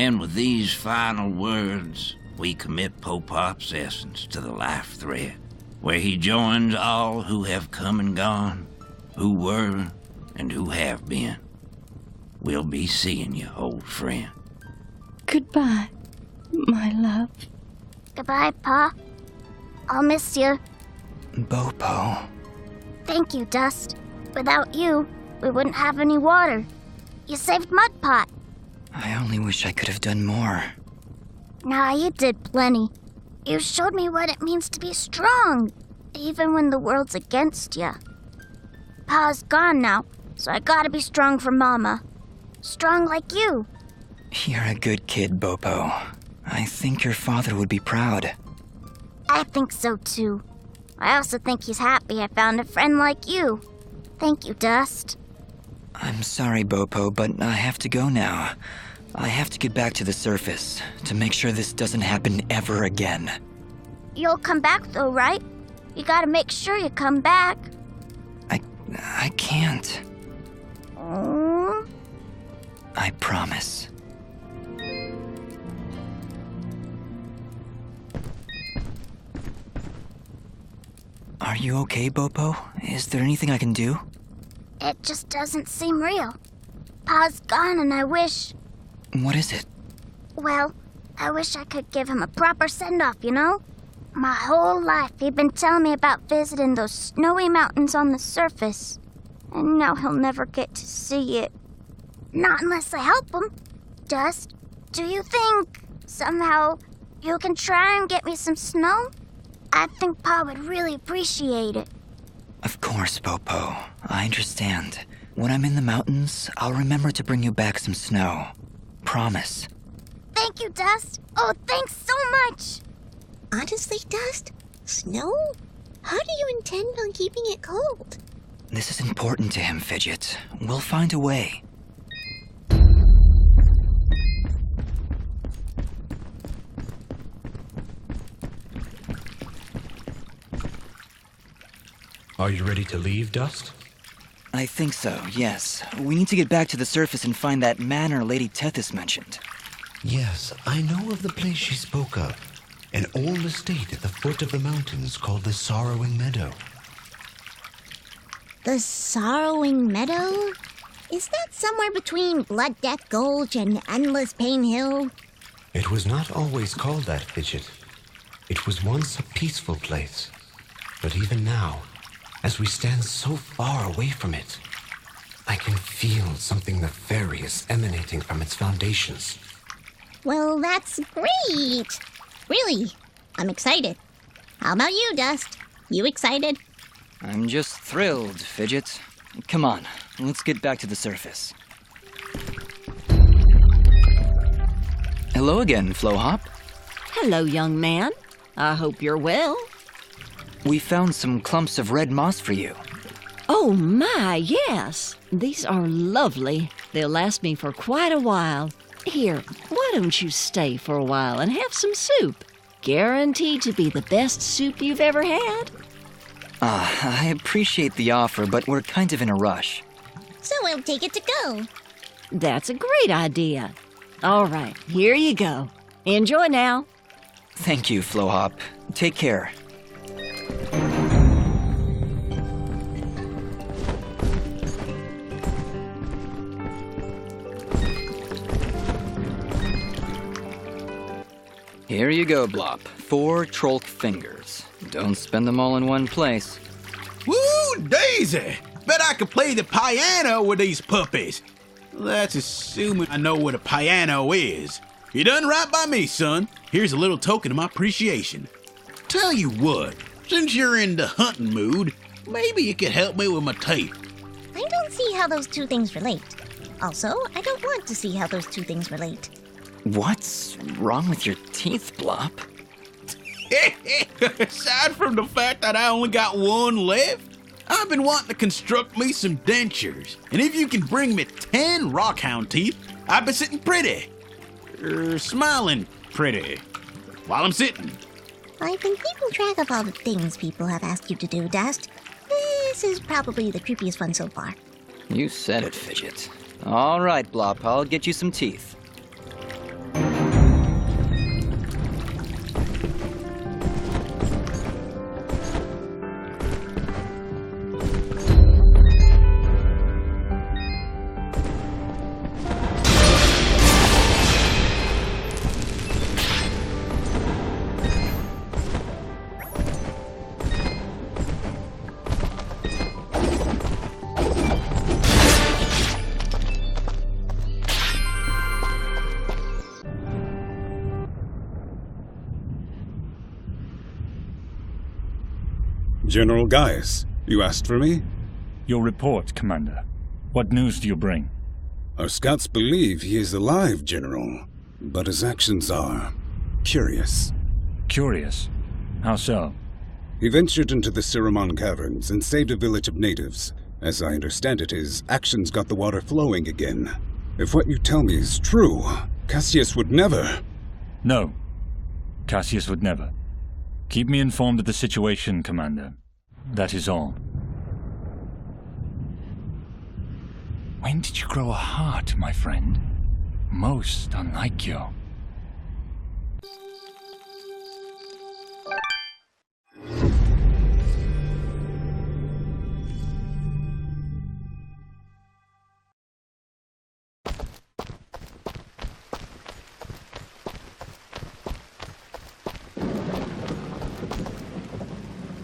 And with these final words, we commit Popop's essence to the life thread, where he joins all who have come and gone, who were and who have been. We'll be seeing you, old friend. Goodbye, my love. Goodbye, Pa. I'll miss you. Bopo. Thank you, Dust. Without you, we wouldn't have any water. You saved Mudpot. I only wish I could have done more. Nah, you did plenty. You showed me what it means to be strong, even when the world's against you. Pa's gone now, so I gotta be strong for Mama. Strong like you. You're a good kid, Bopo. I think your father would be proud. I think so too. I also think he's happy I found a friend like you. Thank you, Dust. I'm sorry, Bopo, but I have to go now. I have to get back to the surface to make sure this doesn't happen ever again. You'll come back though, right? You gotta make sure you come back. I can't. Oh. I promise. Are you okay, Bopo? Is there anything I can do? It just doesn't seem real. Pa's gone and I wish... What is it? Well, I wish I could give him a proper send-off, you know? My whole life he'd been telling me about visiting those snowy mountains on the surface. And now he'll never get to see it. Not unless I help him. Dust, do you think, somehow, you can try and get me some snow? I think Pa would really appreciate it. Of course, Bopo. I understand. When I'm in the mountains, I'll remember to bring you back some snow. Promise. Thank you, Dust. Oh, thanks so much. Honestly, Dust? Snow? How do you intend on keeping it cold? This is important to him, Fidget. We'll find a way. Are you ready to leave, Dust? I think so, yes. We need to get back to the surface and find that manor Lady Tethys mentioned. Yes, I know of the place she spoke of. An old estate at the foot of the mountains called the Sorrowing Meadow. The Sorrowing Meadow? Is that somewhere between Blood Death Gulch and Endless Pain Hill? It was not always called that, Fidget. It was once a peaceful place. But even now, as we stand so far away from it, I can feel something nefarious emanating from its foundations. Well, that's great. Really, I'm excited. How about you, Dust? You excited? I'm just thrilled, Fidget. Come on, let's get back to the surface. Hello again, Flowhop. Hello, young man. I hope you're well. We found some clumps of red moss for you. Oh my, yes. These are lovely. They'll last me for quite a while. Here, why don't you stay for a while and have some soup? Guaranteed to be the best soup you've ever had. I appreciate the offer, but we're kind of in a rush. So we'll take it to go. That's a great idea. All right, here you go. Enjoy now. Thank you, Flowhop. Take care. Here you go, Blop. 4 Trolk fingers. Don't spend them all in one place. Woo, Daisy! Bet I could play the piano with these puppies. That's assuming I know what a piano is. You done right by me, son. Here's a little token of my appreciation. Tell you what, since you're in the hunting mood, maybe you could help me with my tape. I don't see how those two things relate. Also, I don't want to see how those two things relate. What's wrong with your teeth, Blop? Aside from the fact that I only got one left, I've been wanting to construct me some dentures. And if you can bring me 10 rockhound teeth, I've been sitting pretty. Smiling pretty. While I'm sitting. I've been keeping track of all the things people have asked you to do, Dust. This is probably the creepiest one so far. You said it, Fidget. All right, Blop, I'll get you some teeth. General Gaius, you asked for me? Your report, Commander. What news do you bring? Our scouts believe he is alive, General, but his actions are curious. Curious? How so? He ventured into the Siramon caverns and saved a village of natives. As I understand it, his actions got the water flowing again. If what you tell me is true, Cassius would never... No. Cassius would never. Keep me informed of the situation, Commander. That is all. When did you grow a heart, my friend? Most unlike you.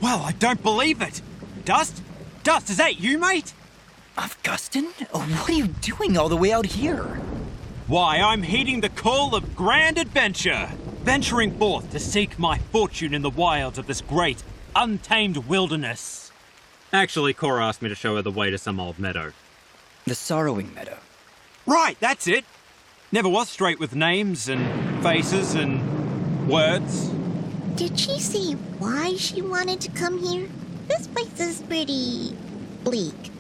Well, I don't believe it! Dust? Dust, is that you, mate? Augustin? What are you doing all the way out here? Why, I'm heeding the call of grand adventure, venturing forth to seek my fortune in the wilds of this great, untamed wilderness. Actually, Cora asked me to show her the way to some old meadow. The Sorrowing Meadow. Right, that's it. Never was straight with names and faces and words. Did she say why she wanted to come here? This place is pretty bleak.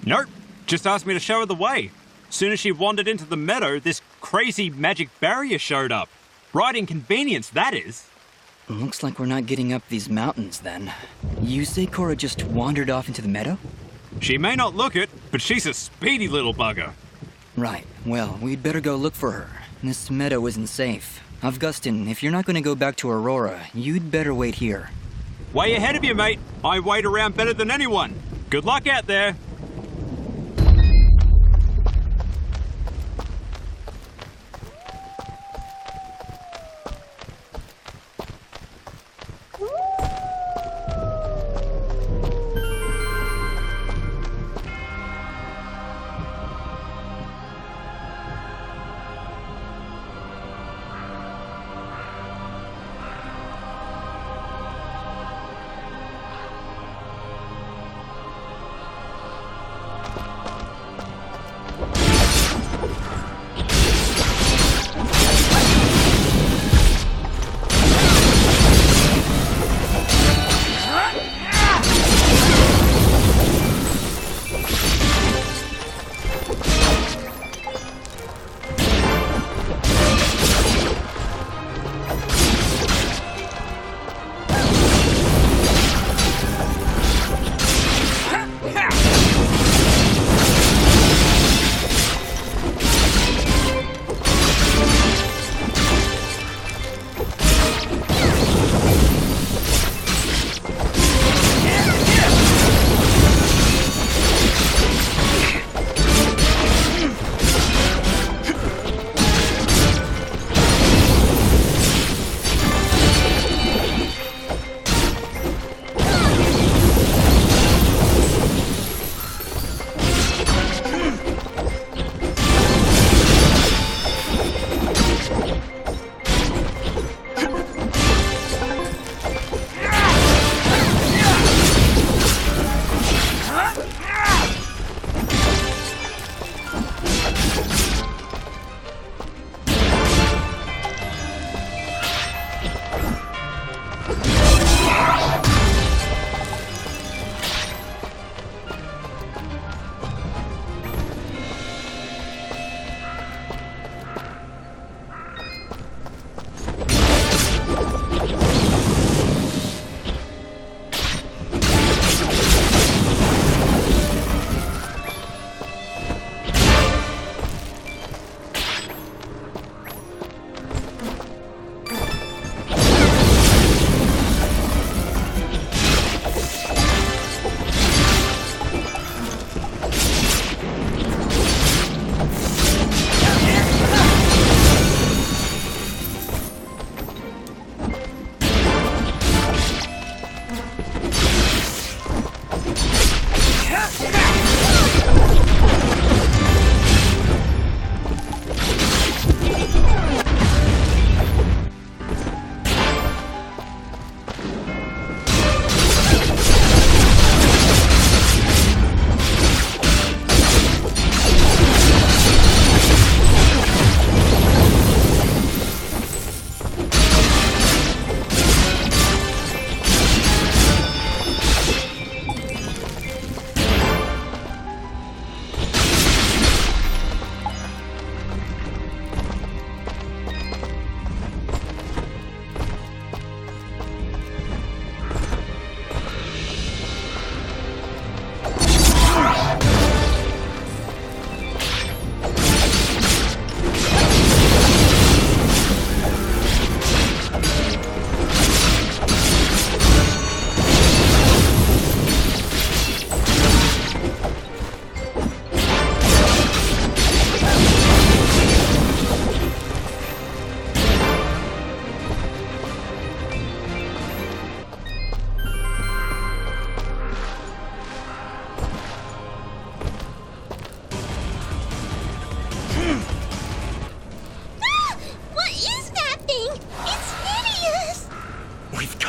Nope, just asked me to show her the way. Soon as she wandered into the meadow, this crazy magic barrier showed up. Right inconvenience, that is. Looks like we're not getting up these mountains, then. You say Cora just wandered off into the meadow? She may not look it, but she's a speedy little bugger. Right. Well, we'd better go look for her. This meadow isn't safe. Augustin, if you're not going to go back to Aurora, you'd better wait here. Way ahead of you, mate. I wait around better than anyone. Good luck out there.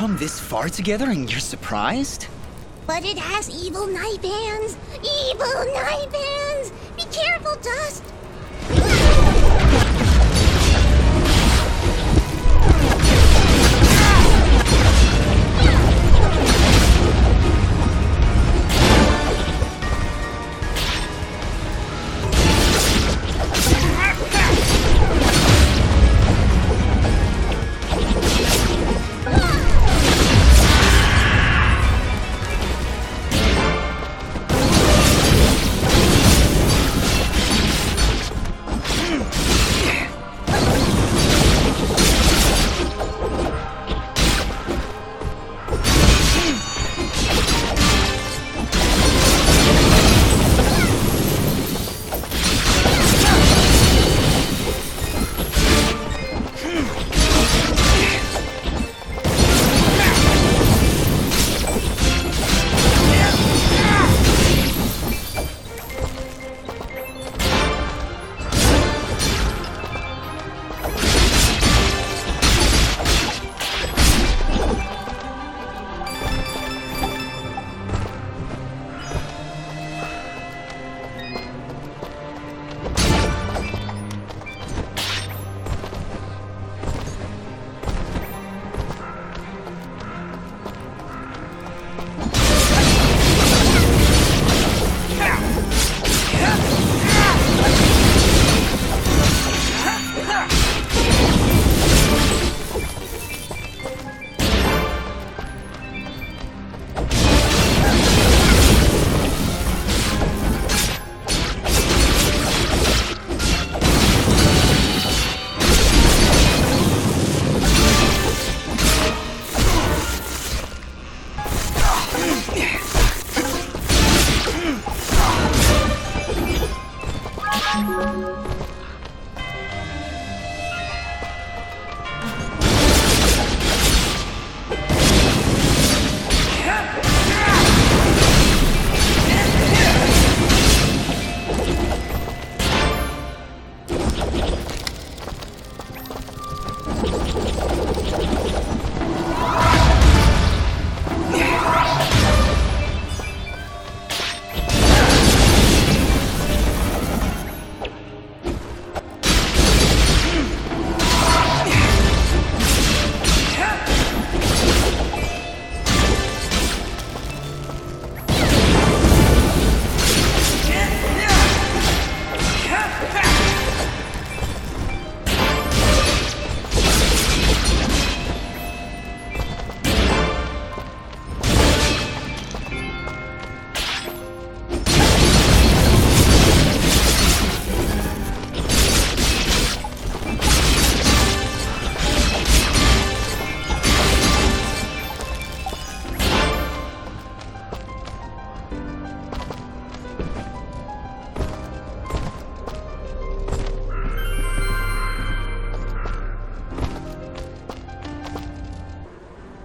come this far together and you're surprised? But it has evil knife hands! Evil knife hands! Be careful, Dust!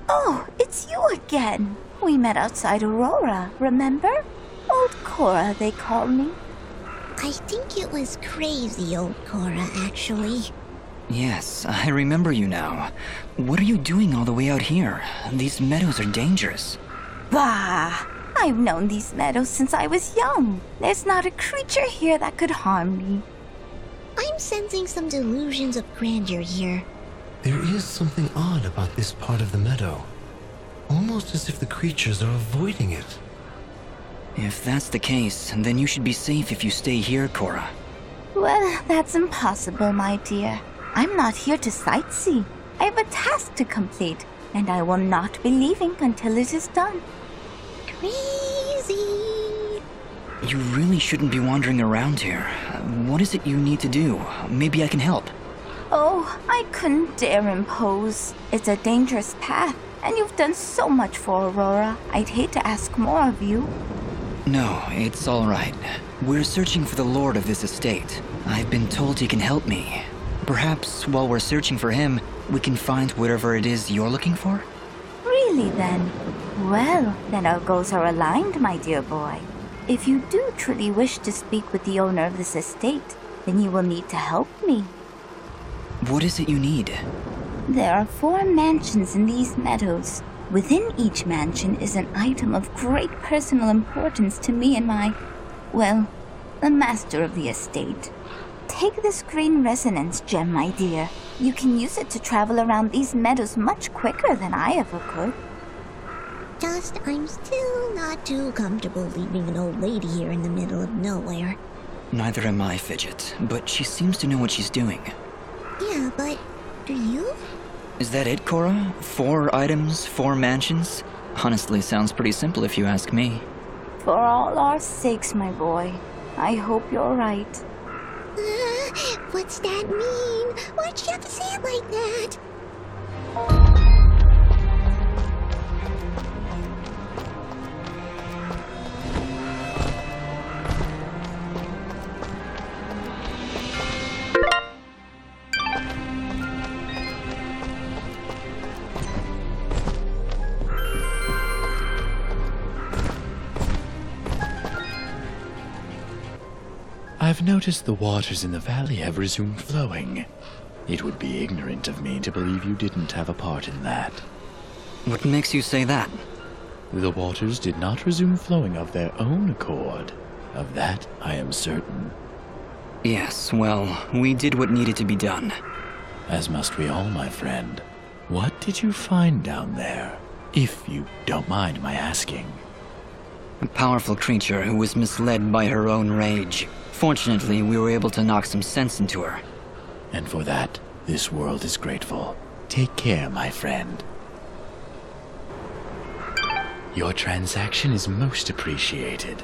Oh, it's you again. We met outside Aurora, remember? Old Cora, they called me. I think it was crazy, old Cora, actually. Yes, I remember you now. What are you doing all the way out here? These meadows are dangerous. Bah! I've known these meadows since I was young. There's not a creature here that could harm me. I'm sensing some delusions of grandeur here. There is something odd about this part of the meadow. Almost as if the creatures are avoiding it. If that's the case, then you should be safe if you stay here, Cora. Well, that's impossible, my dear. I'm not here to sightsee. I have a task to complete, and I will not be leaving until it is done. Crazy! You really shouldn't be wandering around here. What is it you need to do? Maybe I can help. Oh, I couldn't dare impose. It's a dangerous path, and you've done so much for Aurora. I'd hate to ask more of you. No, it's all right. We're searching for the lord of this estate. I've been told he can help me. Perhaps while we're searching for him, we can find whatever it is you're looking for? Really, then? Well, then our goals are aligned, my dear boy. If you do truly wish to speak with the owner of this estate, then you will need to help me. What is it you need? There are 4 mansions in these meadows. Within each mansion is an item of great personal importance to me and the master of the estate. Take this green resonance gem, my dear. You can use it to travel around these meadows much quicker than I ever could. Just, I'm still not too comfortable leaving an old lady here in the middle of nowhere. Neither am I, Fidget, but she seems to know what she's doing. Yeah, but do you? Is that it, Cora? 4 items, 4 mansions? Honestly, sounds pretty simple if you ask me. For all our sakes, my boy, I hope you're right. What's that mean? Why'd you have to say it like that? I've noticed the waters in the valley have resumed flowing. It would be ignorant of me to believe you didn't have a part in that. What makes you say that? The waters did not resume flowing of their own accord. Of that I am certain. Yes, well, we did what needed to be done. As must we all, my friend. What did you find down there, if you don't mind my asking? A powerful creature who was misled by her own rage. Fortunately, we were able to knock some sense into her. And for that, this world is grateful. Take care, my friend. Your transaction is most appreciated.